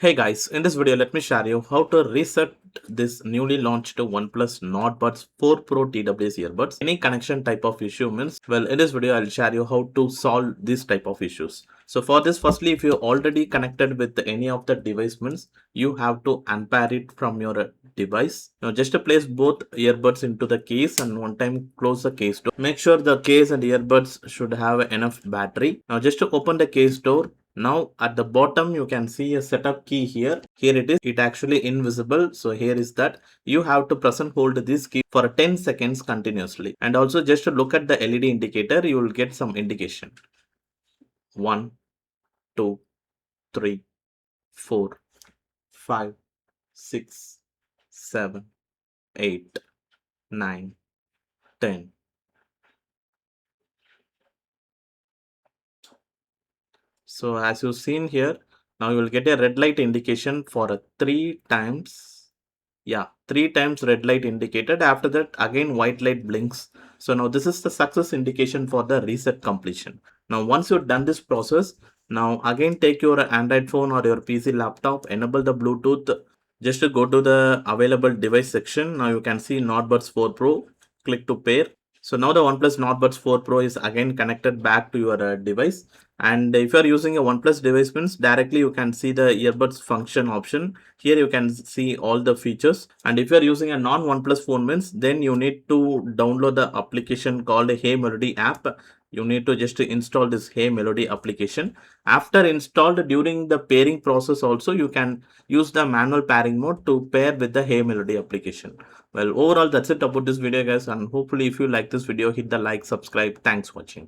Hey guys, in this video let me share you how to reset this newly launched OnePlus Nord Buds 4 Pro TWS earbuds. Any connection type of issue means, well, in this video I'll share you how to solve this type of issues. So for this, firstly, if you already connected with any of the device means, you have to unpair it from your device. Now just to place both earbuds into the case and one time close the case door. Make sure the case and earbuds should have enough battery. Now just to open the case door, now at the bottom you can see a setup key here. Here it is. It actually invisible. So here is that. You have to press and hold this key for 10 seconds continuously. And also just to look at the LED indicator, you will get some indication. 1, 2, 3, 4, 5, 6, 7, 8, 9, 10. So as you've seen here, now you will get a red light indication for a 3 times. Yeah, 3 times red light indicated. After that, again white light blinks. So now this is the success indication for the reset completion. Now once you've done this process, now again take your Android phone or your PC laptop, enable the Bluetooth. Just to go to the available device section. Now you can see Nord Buds 4 Pro. Click to pair. So now the OnePlus Nord Buds 4 Pro is again connected back to your device. And if you are using a OnePlus device means directly you can see the earbuds function option. Here you can see all the features. And if you are using a non-OnePlus phone means, then you need to download the application called Hey Melody app. You need to just install this Hey Melody application. After installed, during the pairing process also, you can use the manual pairing mode to pair with the Hey Melody application. Well, overall, that's it about this video, guys. And hopefully if you like this video, hit the like, subscribe. Thanks for watching.